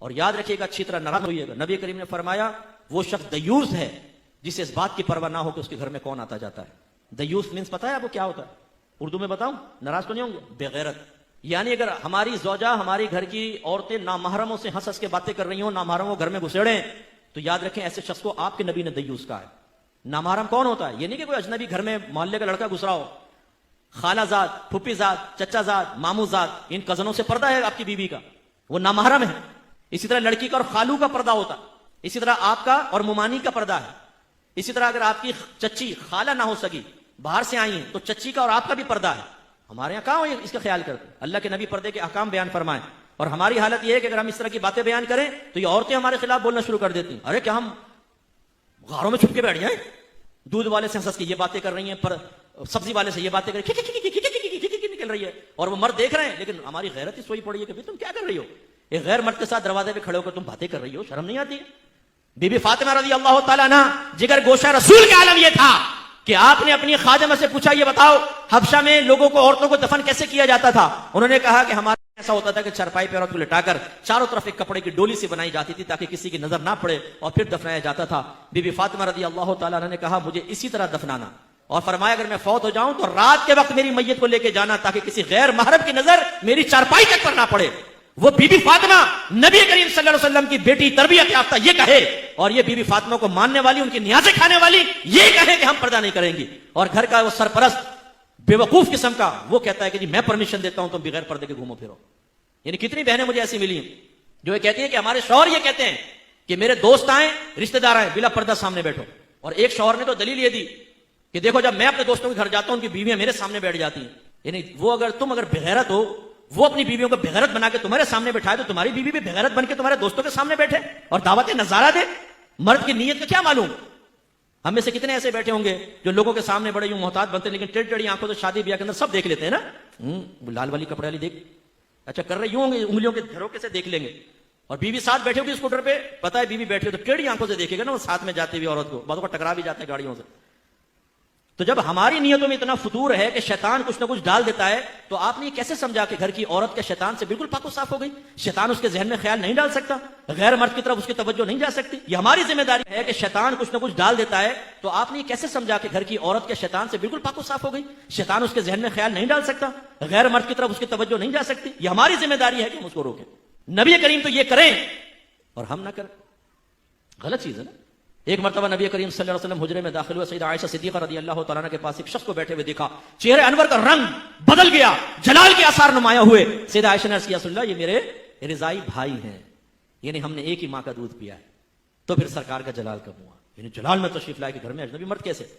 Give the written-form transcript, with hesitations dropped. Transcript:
और याद रखिएगा, अच्छी तरह नाराज होइएगा। नबी करीम ने फरमाया वो शख्स दयूस है जिसे इस बात की परवाह ना हो कि उसके घर में कौन आता जाता है। दयूस मीन्स पता है आपको क्या होता है? उर्दू में बताऊं, नाराज तो नहीं होंगे? बेगैरत। यानी अगर हमारी ज़ौजा, हमारी घर की औरतें नामहरमों से हंस हंस के बातें कर रही हो, नामहरमों घर में घुसेड़े, तो याद रखें ऐसे शख्स को आपके नबी ने दयूस कहा है। नामहरम कौन होता है? ये नहीं कि कोई अजनबी घर में मोहल्ले का लड़का घुस रहा हो। खालाजाद, फुफीजाद, चचाजाद, मामूजाद, इन कजनों से पर्दा है आपकी बीवी का, वो नामहरम है। इसी तरह लड़की का और खालू का पर्दा होता है, इसी तरह आपका और मुमानी का पर्दा है। इसी तरह अगर आपकी चच्ची खाला ना हो सकी, बाहर से आई है, तो चच्ची का और आपका भी पर्दा है। हमारे यहां कहां इसका ख्याल करते? अल्लाह के नबी पर्दे के अहकाम बयान फरमाए, और हमारी हालत यह है कि अगर हम इस तरह की बातें बयान करें तो ये औरतें हमारे खिलाफ बोलना शुरू कर देती हैं। अरे क्या हम गारों में छुप के बैठ जाए? दूध वाले से हंस के ये बातें कर रही हैं, पर सब्जी वाले से ये बातें कर निकल रही है, और वो मर्द देख रहे हैं, लेकिन हमारी गैरत ही सोई पड़ी है कि भाई तुम क्या कर रही हो? एक गैर मर्द के साथ दरवाजे पे खड़े होकर तुम बातें कर रही हो, शर्म नहीं आती है? बीबी फातिमा रज़ी अल्लाह ताला अन्हा, जिगर गोशा रसूल का आलम यह था कि आपने अपनी खादिमा से पूछा, ये बताओ हबशा में लोगों को, औरतों को दफन कैसे किया जाता था? उन्होंने कहा कि हमारे ऐसा होता था कि चरपाई पे औरत को लिटाकर चारों तरफ एक कपड़े की डोली से बनाई जाती थी ताकि किसी की नजर ना पड़े, और फिर दफनाया जाता था। बीबी फातिमा रज़ी अल्लाह ताला अन्हा ने कहा, मुझे इसी तरह दफनाना, और फरमाया अगर मैं फौत हो जाऊं तो रात के वक्त मेरी मैयत को लेके जाना ताकि किसी गैर महरम की नजर मेरी चारपाई तक पर ना पड़े। वो बीबी फातिमा नबी करीम सल्लल्लाहु अलैहि वसल्लम की बेटी, तरबियत याफ्ता, ये कहे, और ये बीबी फातिमा को मानने वाली, उनकी नियाज़ें खाने वाली, ये कहे कि हम पर्दा नहीं करेंगी, और घर का वो सरपरस्त बेवकूफ किस्म का वो कहता है कि जी मैं परमिशन देता हूं तुम बगैर पर्दे के घूमो फिरो। यानी कितनी बहनें मुझे ऐसी मिली जो ये कहती हैं कि हमारे शौहर ये कहते हैं कि मेरे दोस्त आए, रिश्तेदार आए, बिला पर्दा सामने बैठो। और एक शौहर ने तो दलील ये दी कि देखो जब मैं अपने दोस्तों के घर जाता हूं उनकी बीवियां मेरे सामने बैठ जाती हैं। यानी वो अगर तुम अगर बेगैरत हो, वो अपनी बीवियों को बेगैरत बना के तुम्हारे सामने बैठाए, तो तुम्हारी बीवी भी बेगैरत बन के तुम्हारे दोस्तों के सामने बैठे और दावत नजारा दे। मर्द की नीयत का क्या मालूम? हम में से कितने ऐसे बैठे होंगे जो लोगों के सामने बड़े यूं मोहताज बनते हैं, लेकिन टेढ़ी टेढ़ी आंखों से शादी ब्याह के अंदर सब देख लेते हैं ना। लाल वाली कपड़े वाली देख, अच्छा कर रहे यूं होंगे, उंगलियों के झरोके से देख लेंगे। और बीवी साथ बैठे होगी स्कूटर पे, पता है बीवी बैठी हो तो टेढ़ी आंखों से देखेगा ना वो साथ में जाती हुई औरत को, बातों को टकरा भी जाते हैं गाड़ियों से। तो जब हमारी नियतों में इतना फतूर है कि शैतान कुछ ना कुछ डाल देता है, तो आपने ये कैसे समझा कि घर की औरत के शैतान से बिल्कुल पाको साफ हो गई? शैतान उसके जहन में ख्याल नहीं डाल सकता, गैर मर्द की तरफ उसकी तवज्जो नहीं जा सकती। ये हमारी जिम्मेदारी है कि शैतान कुछ ना कुछ डाल देता है, तो आपने ये कैसे समझा कि घर की औरत के शैतान से बिल्कुल पाको साफ हो गई? शैतान उसके जहन में ख्याल नहीं डाल सकता, गैर मर्द की तरफ उसकी तवज्जो नहीं जा सकती। ये हमारी जिम्मेदारी है कि हम उसको रोकें। नबी करीम तो ये करें और हम ना करें, गलत चीज है ना। एक मरतबा नबी करीम सल्लल्लाहु अलैहि वसल्लम हुजरे में दाखिल हुआ, सईदा आयशा सिद्दीक़ा रज़ियल्लाहु तआला अन्हा के पास एक शख्स को बैठे हुए देखा, चेहरे अनवर का रंग बदल गया, जलाल के आसार नुमाया हुए। सईदा आयशा ने अर्ज़ किया, रसूलल्लाह ये मेरे रिज़ाई भाई हैं, यानी हमने एक ही माँ का दूध पिया है। तो फिर सरकार का जलाल कब हुआ? यानी जलाल में तशरीफ लाए कि घर में अजनबी मर्द कैसे?